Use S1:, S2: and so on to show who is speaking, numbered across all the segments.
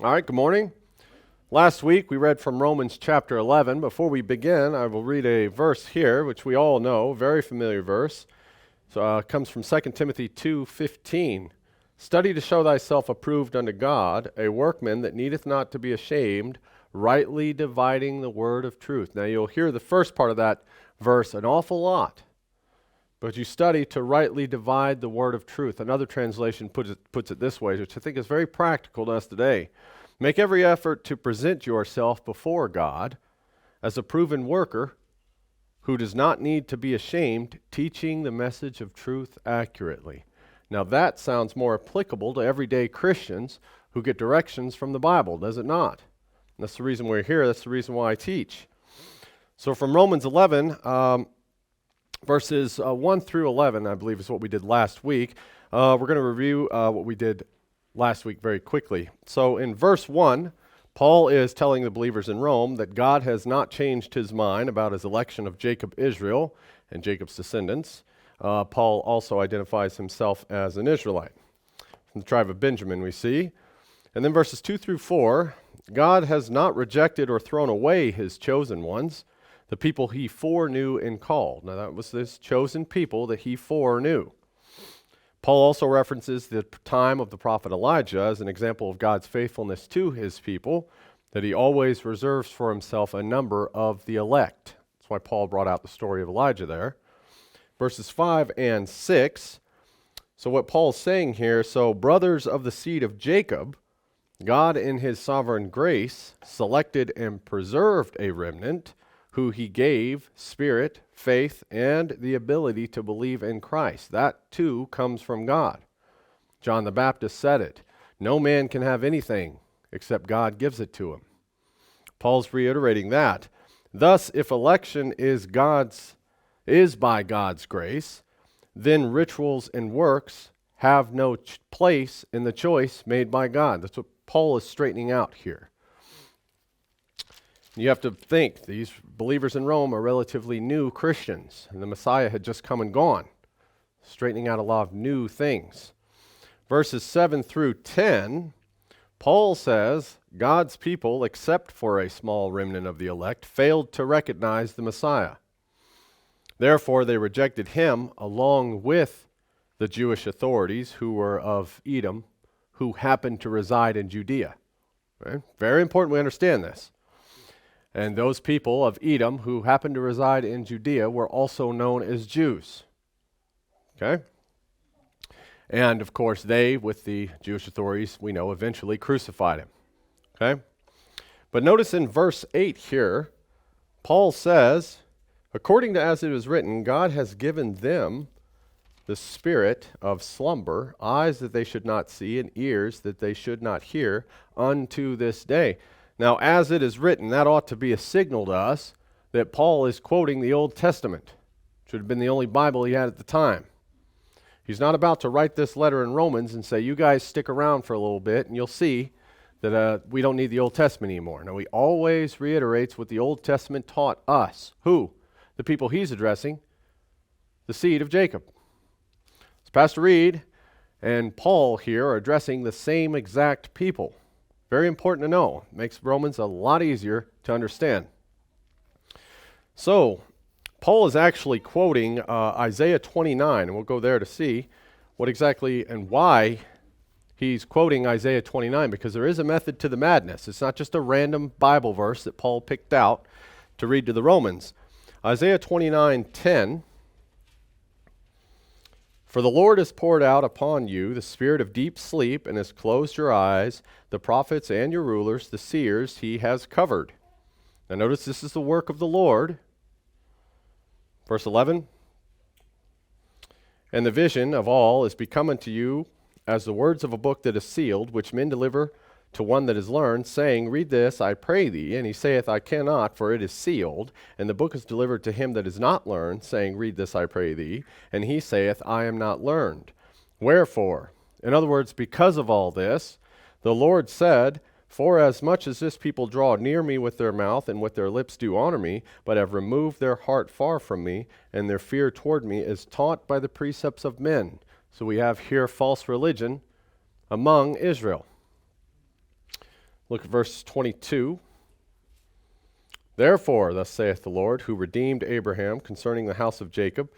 S1: All right, good morning. Last week we read from Romans chapter 11. Before we begin, I will read a verse here, which we all know, very familiar verse. So it comes from 2 Timothy 2:15. Study to show thyself approved unto God, a workman that needeth not to be ashamed, rightly dividing the word of truth. Now you'll hear the first part of that verse an awful lot. But you study to rightly divide the word of truth. Another translation puts it this way, which I think is very practical to us today. Make every effort to present yourself before God as a proven worker who does not need to be ashamed, teaching the message of truth accurately. Now that sounds more applicable to everyday Christians who get directions from the Bible, does it not? And that's the reason we're here. That's the reason why I teach. So from Romans 11, verses 1 through 11, I believe, is what we did last week. We're going to review what we did last week very quickly. So in verse 1, Paul is telling the believers in Rome that God has not changed his mind about his election of Jacob, Israel, and Jacob's descendants. Paul also identifies himself as an Israelite. From the tribe of Benjamin, we see. And then verses 2 through 4, God has not rejected or thrown away his chosen ones, the people he foreknew and called. Now that was this chosen people that he foreknew. Paul also references the time of the prophet Elijah as an example of God's faithfulness to his people, that he always reserves for himself a number of the elect. That's why Paul brought out the story of Elijah there. Verses 5 and 6. So what Paul's saying here, so brothers of the seed of Jacob, God in his sovereign grace selected and preserved a remnant who he gave spirit, faith, and the ability to believe in Christ. That too comes from God. John the Baptist said it. No man can have anything except God gives it to him. Paul's reiterating that. Thus, if election is by God's grace, then rituals and works have no place in the choice made by God. That's what Paul is straightening out here. You have to think, these believers in Rome are relatively new Christians, and the Messiah had just come and gone, straightening out a lot of new things. Verses 7 through 10, Paul says, God's people, except for a small remnant of the elect, failed to recognize the Messiah. Therefore, they rejected him along with the Jewish authorities who were of Edom, who happened to reside in Judea. Right? Very important we understand this. And those people of Edom who happened to reside in Judea were also known as Jews. Okay? And of course, they, with the Jewish authorities, we know, eventually crucified him. Okay? But notice in verse 8 here, Paul says, according to as it is written, God has given them the spirit of slumber, eyes that they should not see, and ears that they should not hear, unto this day. Now, as it is written, that ought to be a signal to us that Paul is quoting the Old Testament. Should have been the only Bible he had at the time. He's not about to write this letter in Romans and say, you guys stick around for a little bit and you'll see that we don't need the Old Testament anymore. No, he always reiterates what the Old Testament taught us. Who? The people he's addressing, the seed of Jacob. So Pastor Reed and Paul here are addressing the same exact people. Very important to know. Makes Romans a lot easier to understand. So, Paul is actually quoting Isaiah 29, and we'll go there to see what exactly and why he's quoting Isaiah 29, because there is a method to the madness. It's not just a random Bible verse that Paul picked out to read to the Romans. Isaiah 29:10. For the Lord has poured out upon you the spirit of deep sleep and has closed your eyes, the prophets and your rulers, the seers he has covered. Now notice this is the work of the Lord. Verse 11. And the vision of all is become unto you as the words of a book that is sealed, which men deliver to one that is learned, saying, read this, I pray thee. And he saith, I cannot, for it is sealed. And the book is delivered to him that is not learned, saying, read this, I pray thee. And he saith, I am not learned. Wherefore? In other words, because of all this, the Lord said, for as much as this people draw near me with their mouth, and with their lips do honor me, but have removed their heart far from me, and their fear toward me is taught by the precepts of men. So we have here false religion among Israel. Look at verse 22. Therefore, thus saith the Lord, who redeemed Abraham concerning the house of Jacob,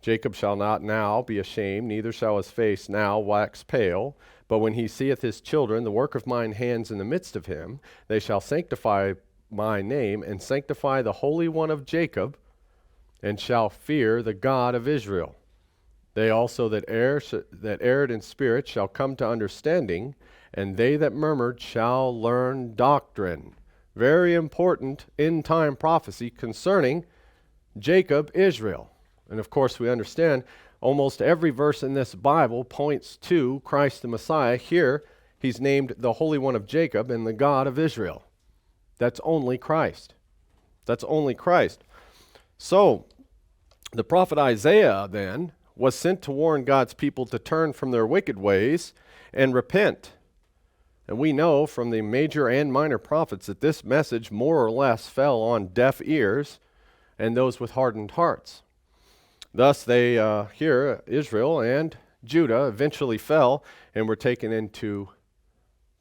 S1: Jacob shall not now be ashamed, neither shall his face now wax pale. But when he seeth his children, the work of mine hands in the midst of him, they shall sanctify my name, and sanctify the Holy One of Jacob, and shall fear the God of Israel. They also that erred in spirit shall come to understanding, and they that murmured shall learn doctrine. Very important end-time prophecy concerning Jacob, Israel. And of course we understand almost every verse in this Bible points to Christ the Messiah. Here he's named the Holy One of Jacob and the God of Israel. That's only Christ. That's only Christ. So the prophet Isaiah then was sent to warn God's people to turn from their wicked ways and repent. And we know from the major and minor prophets that this message more or less fell on deaf ears and those with hardened hearts. Thus they, here, Israel and Judah eventually fell and were taken into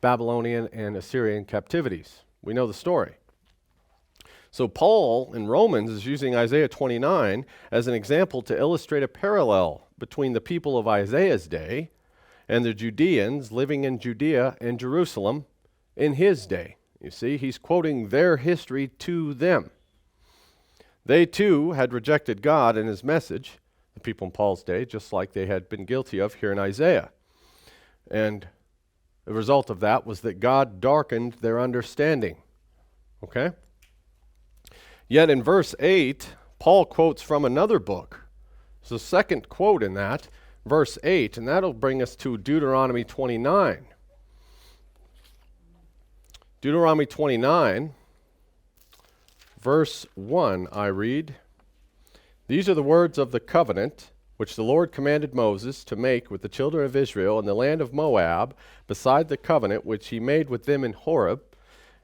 S1: Babylonian and Assyrian captivities. We know the story. So Paul in Romans is using Isaiah 29 as an example to illustrate a parallel between the people of Isaiah's day and the Judeans living in Judea and Jerusalem in his day. You see, he's quoting their history to them. They too had rejected God and his message, the people in Paul's day, just like they had been guilty of here in Isaiah. And the result of that was that God darkened their understanding. Okay? Yet in verse 8, Paul quotes from another book. There's a second quote in that, verse 8, and that'll bring us to Deuteronomy 29. Deuteronomy 29, verse 1, I read, "These are the words of the covenant which the Lord commanded Moses to make with the children of Israel in the land of Moab, beside the covenant which he made with them in Horeb.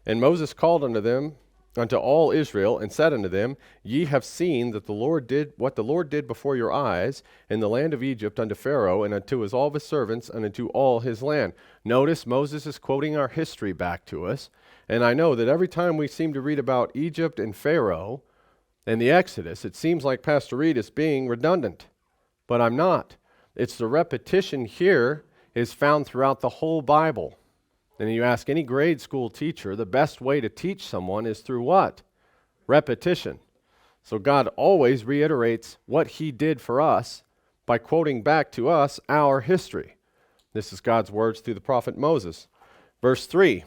S1: And Moses called unto all Israel, and said unto them, Ye have seen that the Lord did what the Lord did before your eyes in the land of Egypt unto Pharaoh, and unto all of his servants, and unto all his land." Notice Moses is quoting our history back to us. And I know that every time we seem to read about Egypt and Pharaoh and the Exodus, it seems like Pastor Reed is being redundant. But I'm not. It's the repetition here is found throughout the whole Bible. And you ask any grade school teacher, the best way to teach someone is through what? Repetition. So God always reiterates what he did for us by quoting back to us our history. This is God's words through the prophet Moses. Verse 3,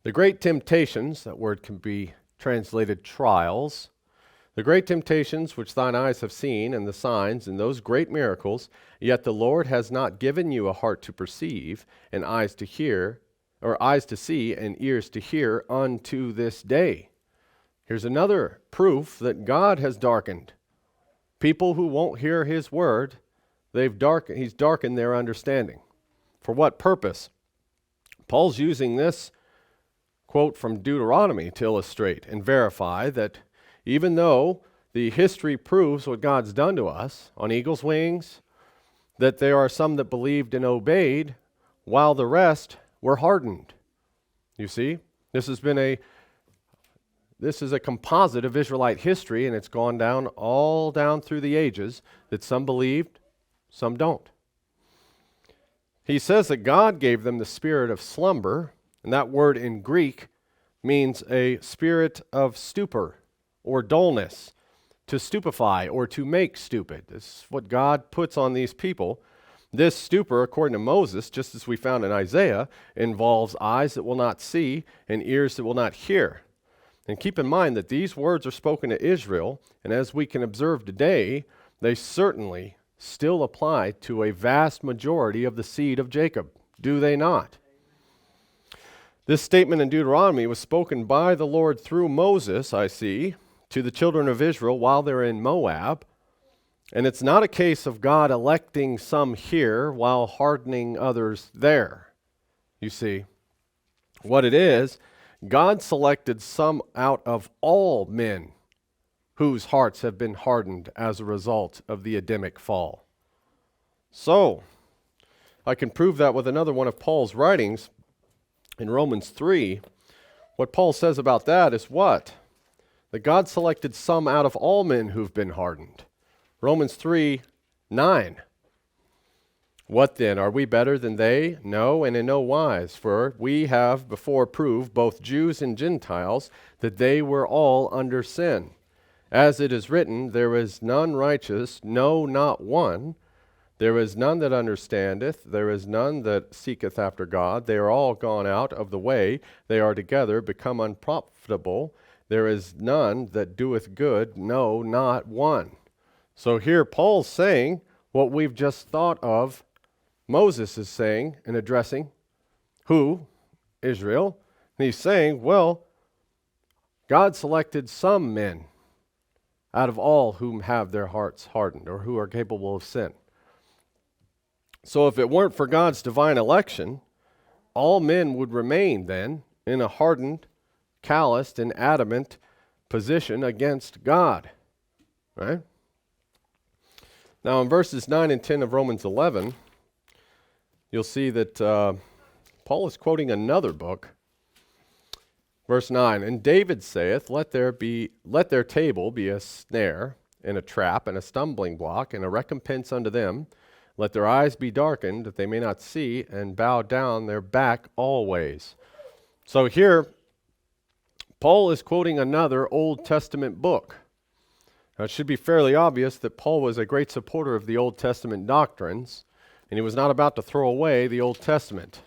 S1: "The great temptations," that word can be translated trials, "the great temptations which thine eyes have seen, and the signs, and those great miracles, yet the Lord has not given you a heart to perceive, and eyes to hear, or eyes to see, and ears to hear unto this day." Here's another proof that God has darkened. People who won't hear his word, he's darkened their understanding. For what purpose? Paul's using this quote from Deuteronomy to illustrate and verify that even though the history proves what God's done to us on eagle's wings, that there are some that believed and obeyed, while the rest were hardened. You see, this is a composite of Israelite history, and it's gone down all down through the ages, that some believed, some don't. He says that God gave them the spirit of slumber, and that word in Greek means a spirit of stupor or dullness, to stupefy or to make stupid. This is what God puts on these people. This stupor, according to Moses, just as we found in Isaiah, involves eyes that will not see and ears that will not hear. And keep in mind that these words are spoken to Israel, and as we can observe today, they certainly still apply to a vast majority of the seed of Jacob. Do they not? This statement in Deuteronomy was spoken by the Lord through Moses, I see, to the children of Israel while they're in Moab. And it's not a case of God electing some here while hardening others there. You see, what it is, God selected some out of all men whose hearts have been hardened as a result of the Adamic fall. So, I can prove that with another one of Paul's writings in Romans 3, what Paul says about that is what? That God selected some out of all men who've been hardened. Romans 3:9. What then? Are we better than they? No, and in no wise. For we have before proved, both Jews and Gentiles, that they were all under sin. As it is written, there is none righteous, no, not one. There is none that understandeth, there is none that seeketh after God. They are all gone out of the way, they are together become unprofitable. There is none that doeth good, no, not one. So here Paul's saying what we've just thought of Moses is saying and addressing who? Israel. And he's saying, well, God selected some men out of all whom have their hearts hardened or who are capable of sin. So if it weren't for God's divine election, all men would remain then in a hardened, calloused, and adamant position against God. Right? Now in verses 9 and 10 of Romans 11, you'll see that Paul is quoting another book. Verse 9, and David saith, let their table be a snare and a trap and a stumbling block and a recompense unto them. Let their eyes be darkened that they may not see, and bow down their back always. So here, Paul is quoting another Old Testament book. Now it should be fairly obvious that Paul was a great supporter of the Old Testament doctrines, and he was not about to throw away the Old Testament.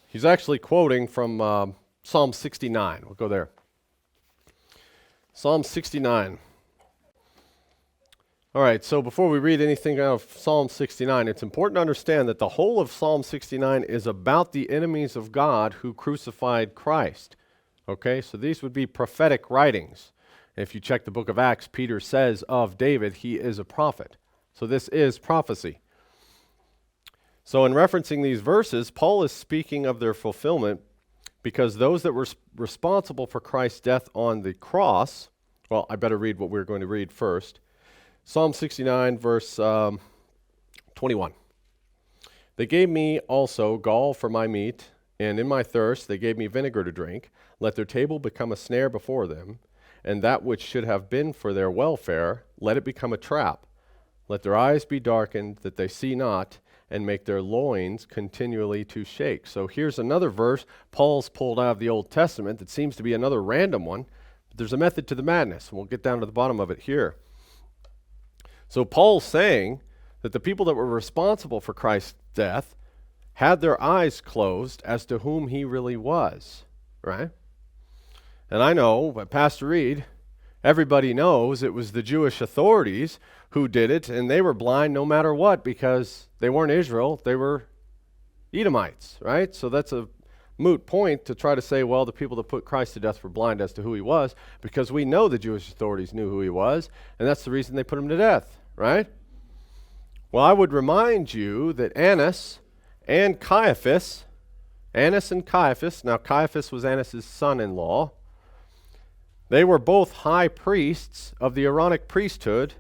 S1: He's actually quoting from Psalm 69. We'll go there. Psalm 69. All right, so before we read anything out of Psalm 69, it's important to understand that the whole of Psalm 69 is about the enemies of God who crucified Christ. Okay, so these would be prophetic writings. If you check the book of Acts, Peter says of David, he is a prophet. So this is prophecy. So in referencing these verses, Paul is speaking of their fulfillment because those that were responsible for Christ's death on the cross, well, I better read what we're going to read first. Psalm 69, verse 21. They gave me also gall for my meat, and in my thirst they gave me vinegar to drink. Let their table become a snare before them, and that which should have been for their welfare, let it become a trap. Let their eyes be darkened, that they see not, and make their loins continually to shake. So here's another verse Paul's pulled out of the Old Testament that seems to be another random one, but there's a method to the madness, and we'll get down to the bottom of it here. So Paul's saying that the people that were responsible for Christ's death had their eyes closed as to whom he really was, right? And I know, but Pastor Reed, everybody knows it was the Jewish authorities who did it, and they were blind no matter what because they weren't Israel, they were Edomites, right? So that's a moot point to try to say, well, the people that put Christ to death were blind as to who he was, because we know the Jewish authorities knew who he was, and that's the reason they put him to death, right? Well, I would remind you that Annas and Caiaphas, now Caiaphas was Annas' son-in-law, they were both high priests of the Aaronic priesthood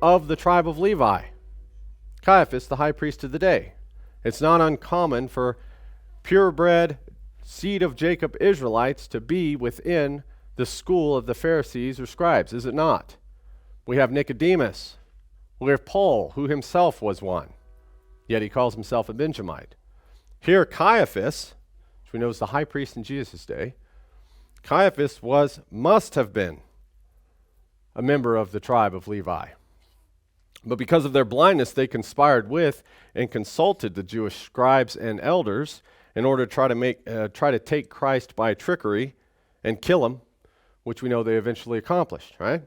S1: of the tribe of Levi. Caiaphas, the high priest of the day. It's not uncommon for purebred seed of Jacob Israelites to be within the school of the Pharisees or scribes, is it not? We have Nicodemus. We have Paul, who himself was one, yet he calls himself a Benjamite. Here Caiaphas, which we know is the high priest in Jesus' day, Caiaphas must have been a member of the tribe of Levi. But because of their blindness, they conspired with and consulted the Jewish scribes and elders in order to try to take Christ by trickery and kill him, which we know they eventually accomplished, right?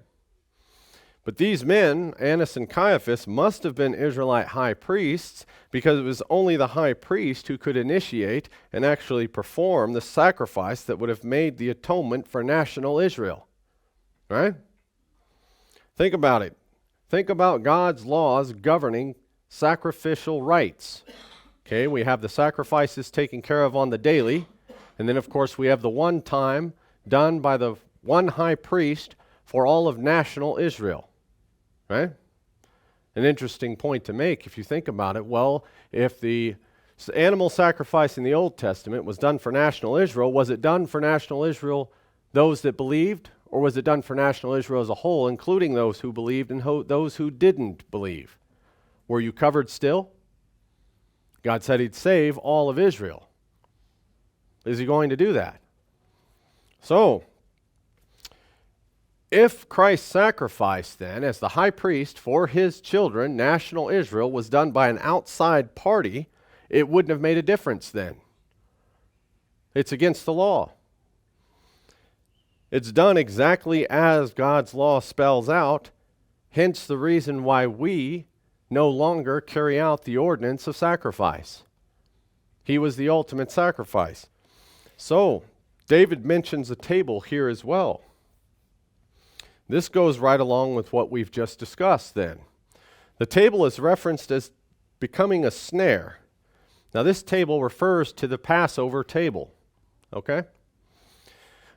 S1: But these men, Annas and Caiaphas, must have been Israelite high priests because it was only the high priest who could initiate and actually perform the sacrifice that would have made the atonement for national Israel, right? Think about it. Think about God's laws governing sacrificial rites. Okay, we have the sacrifices taken care of on the daily, and then of course we have the one time done by the one high priest for all of national Israel, right? An interesting point to make if you think about it. Well, if the So animal sacrifice in the Old Testament was done for national Israel. Was it done for national Israel, those that believed, or was it done for national Israel as a whole, including those who believed and those who didn't believe? Were you covered still? God said he'd save all of Israel. Is he going to do that? So, if Christ's sacrifice then, as the high priest for his children, national Israel, was done by an outside party, it wouldn't have made a difference then. It's against the law. It's done exactly as God's law spells out, hence the reason why we no longer carry out the ordinance of sacrifice. He was the ultimate sacrifice. So, David mentions a table here as well. This goes right along with what we've just discussed then. The table is referenced as becoming a snare. Now, this table refers to the Passover table. Okay?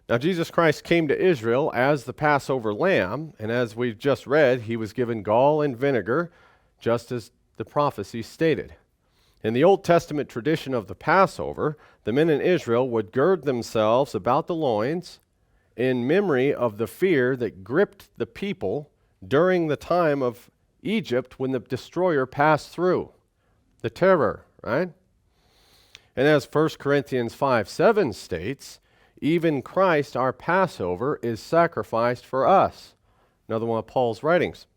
S1: Now, Jesus Christ came to Israel as the Passover lamb, and as we've just read, he was given gall and vinegar, just as the prophecy stated. In the Old Testament tradition of the Passover, the men in Israel would gird themselves about the loins in memory of the fear that gripped the people during the time of Egypt when the destroyer passed through. The terror, right? And as 1 Corinthians 5:7 states, even Christ, our Passover, is sacrificed for us. Another one of Paul's writings.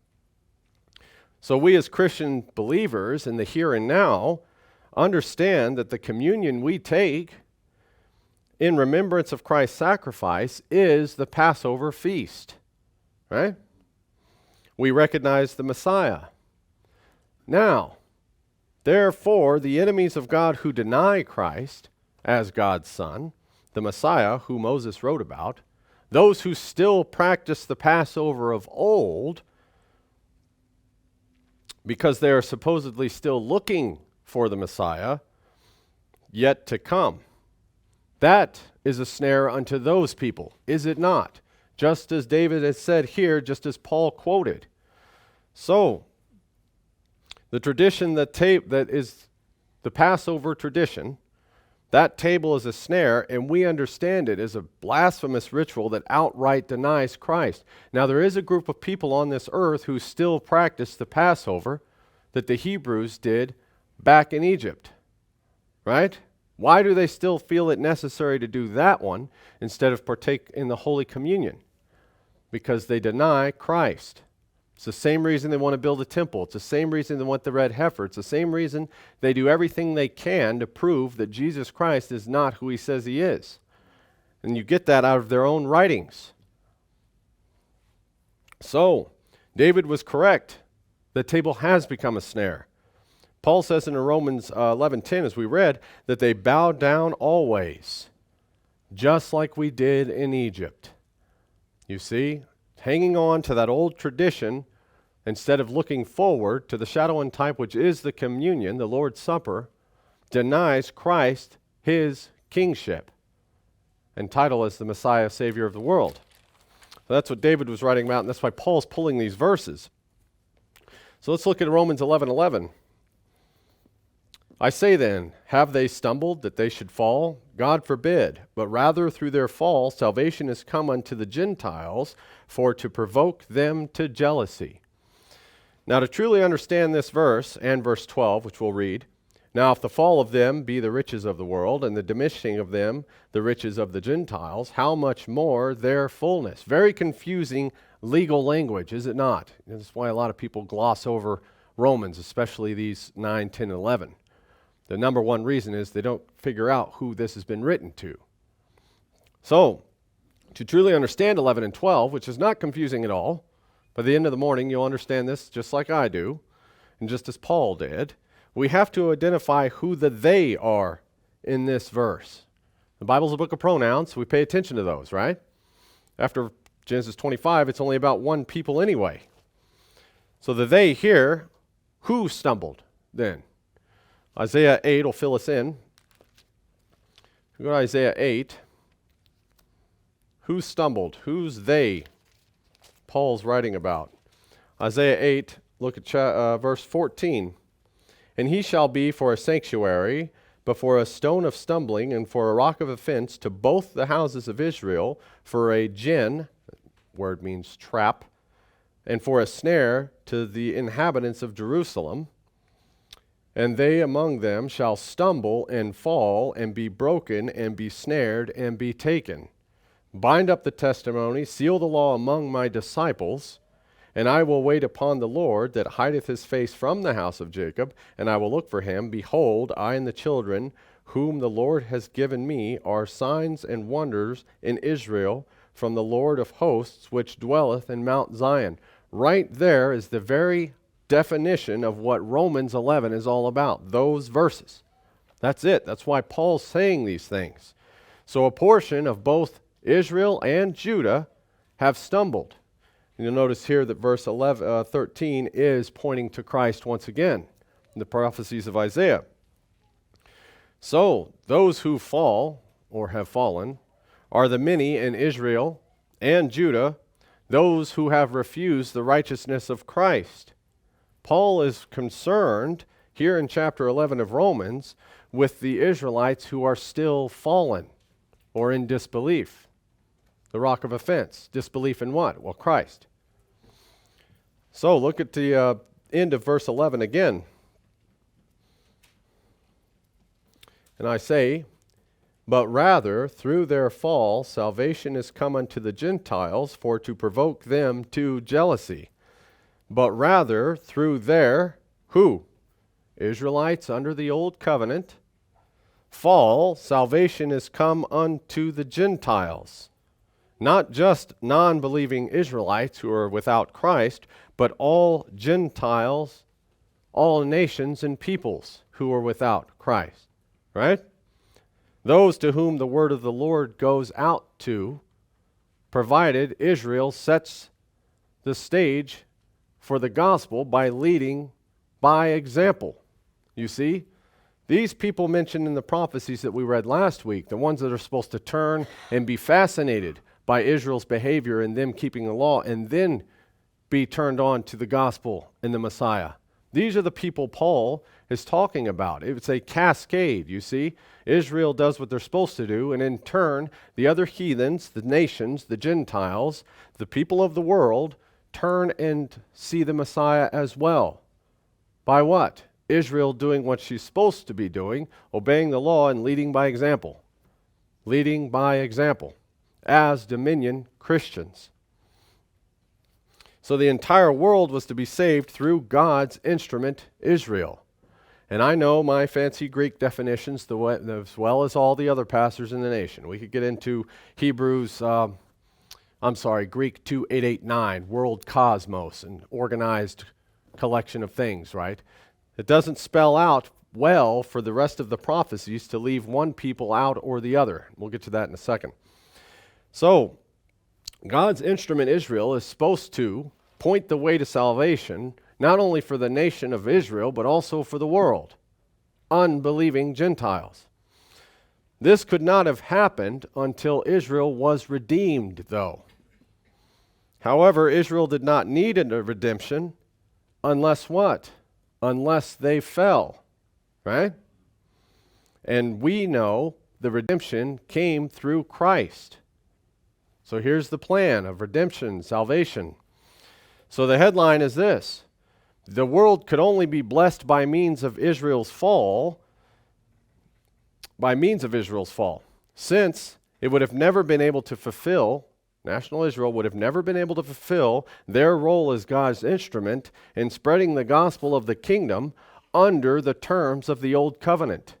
S1: So we as Christian believers in the here and now understand that the communion we take in remembrance of Christ's sacrifice is the Passover feast, right? We recognize the Messiah. Now, therefore, the enemies of God who deny Christ as God's Son, the Messiah who Moses wrote about, those who still practice the Passover of old, because they are supposedly still looking for the Messiah yet to come. That is a snare unto those people, is it not? Just as David has said here, just as Paul quoted. So, the tradition that is the Passover tradition, that table is a snare, and we understand it as a blasphemous ritual that outright denies Christ. Now, there is a group of people on this earth who still practice the Passover that the Hebrews did back in Egypt, right? Why do they still feel it necessary to do that one instead of partake in the Holy Communion? Because they deny Christ. It's the same reason they want to build a temple. It's the same reason they want the red heifer. It's the same reason they do everything they can to prove that Jesus Christ is not who he says he is. And you get that out of their own writings. So, David was correct. The table has become a snare. Paul says in Romans 11:10, as we read, that they bow down always, just like we did in Egypt. You see, hanging on to that old tradition instead of looking forward to the shadow and type, which is the communion, the Lord's Supper, denies Christ his kingship and title as the Messiah, Savior of the world. So that's what David was writing about, and that's why Paul's pulling these verses. So let's look at Romans 11:11. I say then, have they stumbled that they should fall? God forbid, but rather through their fall salvation is come unto the Gentiles, for to provoke them to jealousy. Now to truly understand this verse, and verse 12, which we'll read, now if the fall of them be the riches of the world, and the diminishing of them the riches of the Gentiles, how much more their fullness? Very confusing legal language, is it not? That's why a lot of people gloss over Romans, especially these 9, 10, and 11. The number one reason is they don't figure out who this has been written to. So, to truly understand 11 and 12, which is not confusing at all, by the end of the morning you'll understand this just like I do, and just as Paul did, we have to identify who the they are in this verse. The Bible's a book of pronouns, so we pay attention to those, right? After Genesis 25, it's only about one people anyway. So the they here, who stumbled then? Isaiah 8 will fill us in. Go to Isaiah 8. Who stumbled? Who's they? Paul's writing about. Isaiah 8, look at verse 14. And he shall be for a sanctuary, but for a stone of stumbling and for a rock of offense to both the houses of Israel, for a gin, word means trap, and for a snare to the inhabitants of Jerusalem. And they among them shall stumble and fall and be broken and be snared and be taken. Bind up the testimony, seal the law among my disciples, and I will wait upon the Lord that hideth his face from the house of Jacob, and I will look for him. Behold, I and the children whom the Lord has given me are signs and wonders in Israel from the Lord of hosts, which dwelleth in Mount Zion. Right there is the very definition of what Romans 11 is all about, those verses. That's it. That's why Paul's saying these things. So a portion of both Israel and Judah have stumbled. And you'll notice here that verse 13 is pointing to Christ once again in the prophecies of Isaiah. So those who fall or have fallen are the many in Israel and Judah, those who have refused the righteousness of Christ. Paul is concerned here in chapter 11 of Romans with the Israelites who are still fallen or in disbelief. The rock of offense. Disbelief in what? Well, Christ. So look at the end of verse 11 again. And I say, but rather through their fall salvation is come unto the Gentiles for to provoke them to jealousy. But rather through their, who? Israelites under the old covenant, fall, salvation is come unto the Gentiles. Not just non-believing Israelites who are without Christ, but all Gentiles, all nations and peoples who are without Christ. Right? Those to whom the word of the Lord goes out to, provided Israel sets the stage for the gospel by leading by example. You see? These people mentioned in the prophecies that we read last week, the ones that are supposed to turn and be fascinated by Israel's behavior and them keeping the law and then be turned on to the gospel and the Messiah. These are the people Paul is talking about. It's a cascade, you see. Israel does what they're supposed to do, and in turn, the other heathens, the nations, the Gentiles, the people of the world, turn and see the Messiah as well. By what? Israel doing what she's supposed to be doing, obeying the law and leading by example. Leading by example as dominion Christians. So the entire world was to be saved through God's instrument, Israel. And I know my fancy Greek definitions as well as all the other pastors in the nation. We could get into Greek 2889, world cosmos, an organized collection of things, right? It doesn't spell out well for the rest of the prophecies to leave one people out or the other. We'll get to that in a second. So, God's instrument Israel is supposed to point the way to salvation, not only for the nation of Israel, but also for the world, unbelieving Gentiles. This could not have happened until Israel was redeemed, though. However, Israel did not need a redemption unless what? Unless they fell, right? And we know the redemption came through Christ. So here's the plan of redemption, salvation. So the headline is this: the world could only be blessed by means of Israel's fall, since it would have never been able to fulfill, national Israel would have never been able to fulfill their role as God's instrument in spreading the gospel of the kingdom under the terms of the old covenant.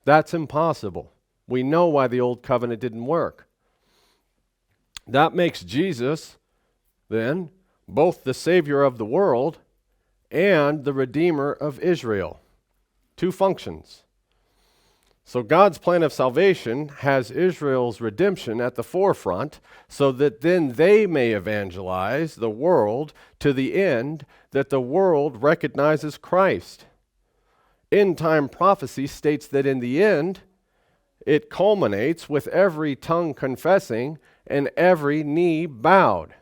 S1: That's impossible. We know why the old covenant didn't work. That makes Jesus, then, both the Savior of the world and the Redeemer of Israel. Two functions. So God's plan of salvation has Israel's redemption at the forefront so that then they may evangelize the world to the end that the world recognizes Christ. End-time prophecy states that in the end, it culminates with every tongue confessing and every knee bowed.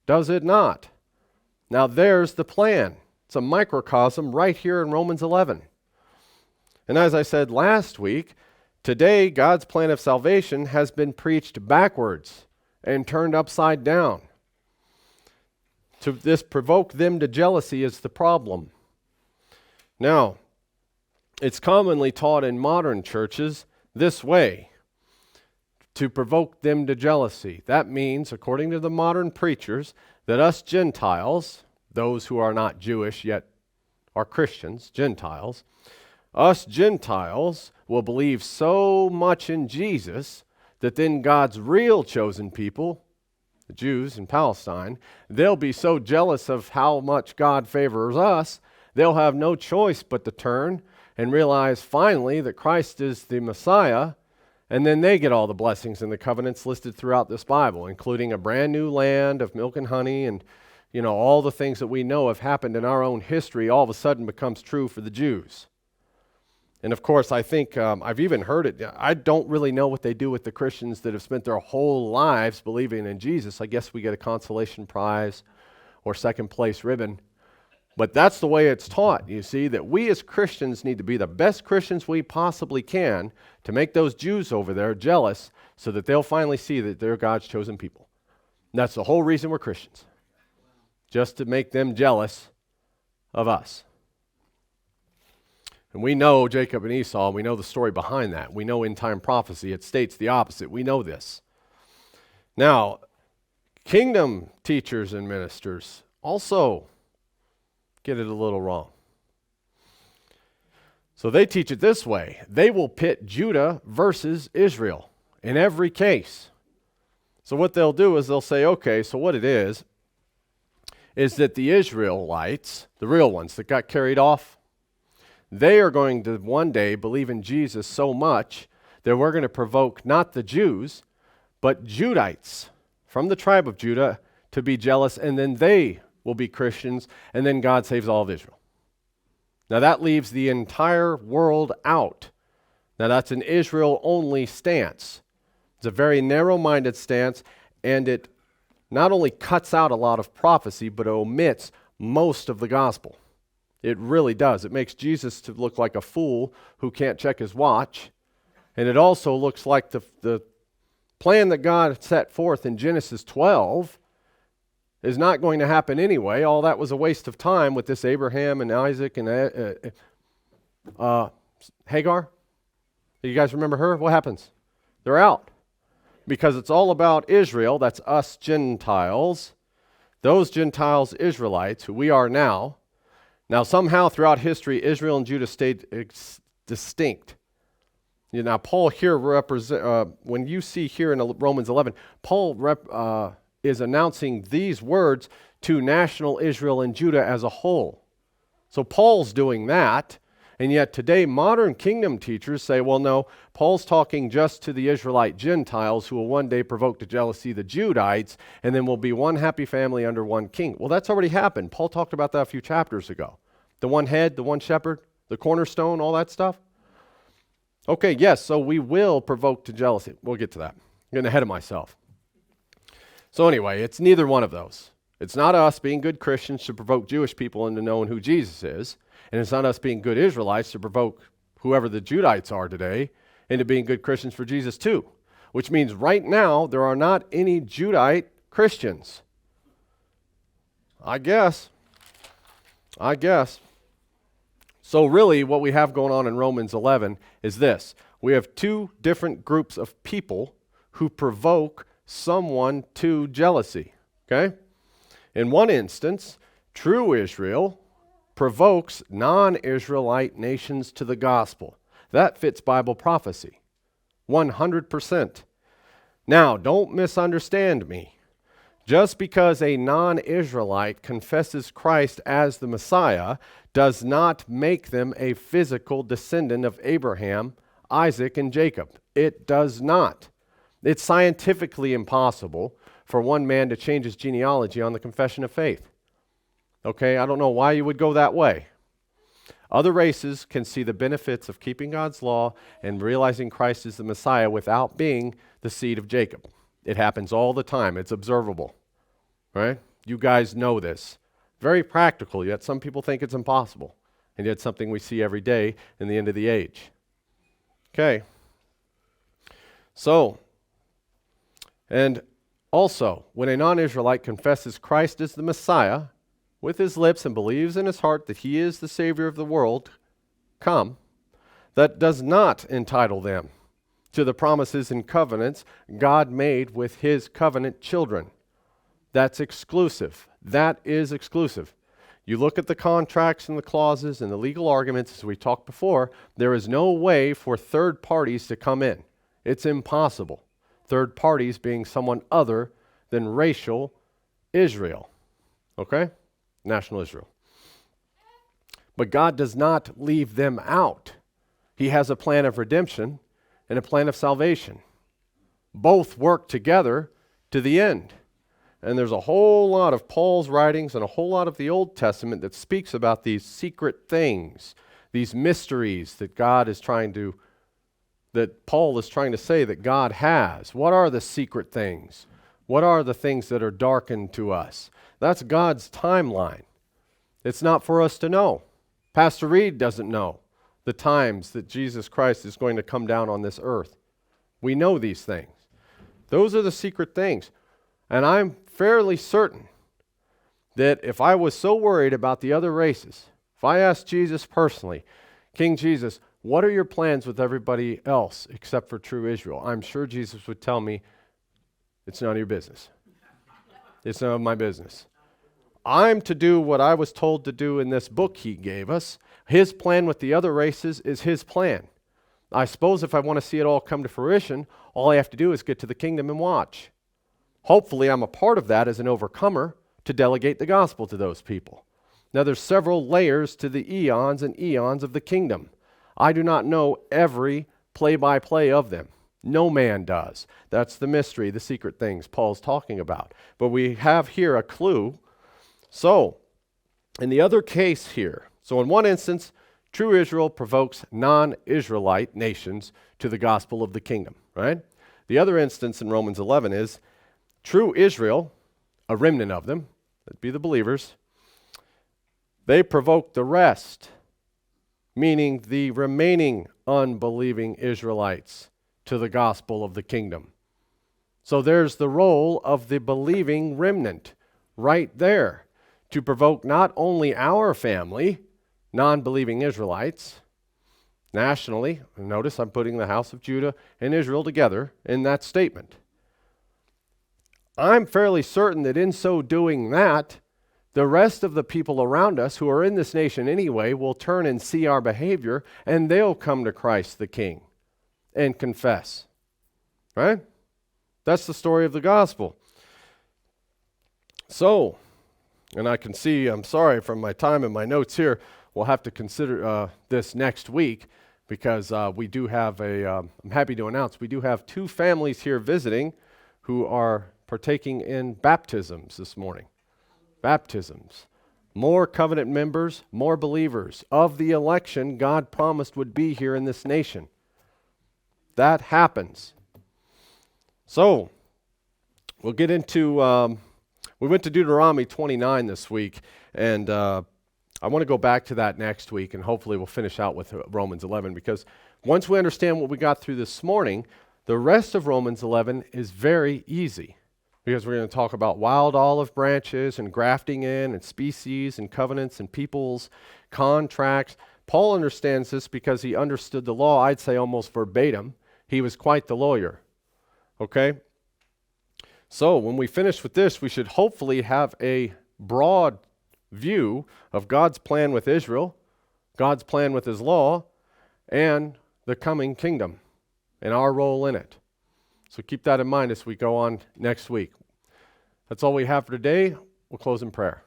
S1: Does it not? Now there's the plan. It's a microcosm right here in Romans 11. And as I said last week, today God's plan of salvation has been preached backwards and turned upside down. To this provoke them to jealousy is the problem. Now, it's commonly taught in modern churches this way, to provoke them to jealousy. That means, according to the modern preachers, that us Gentiles, those who are not Jewish yet are Christians, Gentiles, us Gentiles will believe so much in Jesus that then God's real chosen people, the Jews in Palestine, they'll be so jealous of how much God favors us, they'll have no choice but to turn and realize finally that Christ is the Messiah, and then they get all the blessings and the covenants listed throughout this Bible, including a brand new land of milk and honey, and all the things that we know have happened in our own history all of a sudden becomes true for the Jews. And of course, I think I've even heard it. I don't really know what they do with the Christians that have spent their whole lives believing in Jesus. I guess we get a consolation prize or second place ribbon. But that's the way it's taught, you see, that we as Christians need to be the best Christians we possibly can to make those Jews over there jealous so that they'll finally see that they're God's chosen people. And that's the whole reason we're Christians, just to make them jealous of us. And we know Jacob and Esau, we know the story behind that. We know end-time prophecy, it states the opposite. We know this. Now, kingdom teachers and ministers also get it a little wrong. So they teach it this way. They will pit Judah versus Israel in every case. So what they'll do is they'll say, okay, so what it is that the Israelites, the real ones that got carried off, they are going to one day believe in Jesus so much that we're going to provoke not the Jews, but Judites from the tribe of Judah to be jealous, and then they will be Christians, and then God saves all of Israel. Now that leaves the entire world out. Now that's an Israel-only stance. It's a very narrow-minded stance, and it not only cuts out a lot of prophecy, but it omits most of the gospel. It really does. It makes Jesus to look like a fool who can't check his watch, and it also looks like the plan that God set forth in Genesis 12 is not going to happen anyway. All that was a waste of time with this Abraham and Isaac and Hagar. Do you guys remember her? What happens? They're out. Because it's all about Israel, that's us Gentiles, those Gentiles, Israelites, who we are now. Now somehow throughout history, Israel and Judah stayed distinct. Now Paul here when you see here in Romans 11, Paul is announcing these words to national Israel and Judah as a whole. So Paul's doing that, and yet today modern kingdom teachers say, well, no, Paul's talking just to the Israelite Gentiles who will one day provoke to jealousy the Judites, and then will be one happy family under one king. Well, that's already happened. Paul talked about that a few chapters ago. The one head, the one shepherd, the cornerstone, all that stuff. Okay, yes, so we will provoke to jealousy. We'll get to that. I'm getting ahead of myself. So anyway, it's neither one of those. It's not us being good Christians to provoke Jewish people into knowing who Jesus is, and it's not us being good Israelites to provoke whoever the Judites are today into being good Christians for Jesus too, which means right now there are not any Judite Christians. I guess. So really what we have going on in Romans 11 is this. We have two different groups of people who provoke someone to jealousy, okay? In one instance, true Israel provokes non-Israelite nations to the gospel. That fits Bible prophecy, 100%. Now, don't misunderstand me. Just because a non-Israelite confesses Christ as the Messiah does not make them a physical descendant of Abraham, Isaac, and Jacob. It does not. It's scientifically impossible for one man to change his genealogy on the confession of faith. Okay, I don't know why you would go that way. Other races can see the benefits of keeping God's law and realizing Christ is the Messiah without being the seed of Jacob. It happens all the time. It's observable, right? You guys know this. Very practical, yet some people think it's impossible. and yet something we see every day in the end of the age. Okay. So, and also, when a non-Israelite confesses Christ as the Messiah with his lips and believes in his heart that he is the Savior of the world, that does not entitle them to the promises and covenants God made with his covenant children. That's exclusive. That is exclusive. You look at the contracts and the clauses and the legal arguments, as we talked before, there is no way for third parties to come in. It's impossible. Third parties being someone other than racial Israel. Okay? National Israel. But God does not leave them out. He has a plan of redemption and a plan of salvation. Both work together to the end. And there's a whole lot of Paul's writings and a whole lot of the Old Testament that speaks about these secret things, these mysteries that that Paul is trying to say that God has. What are the secret things? What are the things that are darkened to us? That's God's timeline. It's not for us to know. Pastor Reed doesn't know the times that Jesus Christ is going to come down on this earth. We know these things. Those are the secret things. And I'm fairly certain that if I was so worried about the other races, if I asked Jesus personally, King Jesus, what are your plans with everybody else except for true Israel? I'm sure Jesus would tell me, it's none of your business. It's none of my business. I'm to do what I was told to do in this book he gave us. His plan with the other races is his plan. I suppose if I want to see it all come to fruition, all I have to do is get to the kingdom and watch. Hopefully I'm a part of that as an overcomer to delegate the gospel to those people. Now there's several layers to the eons and eons of the kingdom. I do not know every play-by-play of them. No man does. That's the mystery, the secret things Paul's talking about. But we have here a clue. So, in the other case here, so in one instance, true Israel provokes non-Israelite nations to the gospel of the kingdom, right? The other instance in Romans 11 is true Israel, a remnant of them, that'd be the believers, they provoke the rest, meaning the remaining unbelieving Israelites, to the gospel of the kingdom. So there's the role of the believing remnant right there to provoke not only our family, non-believing Israelites, nationally. Notice I'm putting the house of Judah and Israel together in that statement. I'm fairly certain that in so doing that, the rest of the people around us who are in this nation anyway will turn and see our behavior, and they'll come to Christ the King and confess. Right? That's the story of the gospel. So, and I can see, I'm sorry from my time and my notes here, we'll have to consider this next week because we do have I'm happy to announce, we do have 2 families here visiting who are partaking in baptisms this morning. Baptisms. More covenant members, more believers of the election God promised would be here in this nation. That happens. So, we'll get into, we went to Deuteronomy 29 this week, and I want to go back to that next week, and hopefully we'll finish out with Romans 11, because once we understand what we got through this morning, the rest of Romans 11 is very easy, because we're going to talk about wild olive branches and grafting in and species and covenants and peoples, contracts. Paul understands this because he understood the law, I'd say almost verbatim. He was quite the lawyer. Okay? So when we finish with this, we should hopefully have a broad view of God's plan with Israel, God's plan with his law, and the coming kingdom and our role in it. So keep that in mind as we go on next week. That's all we have for today. We'll close in prayer.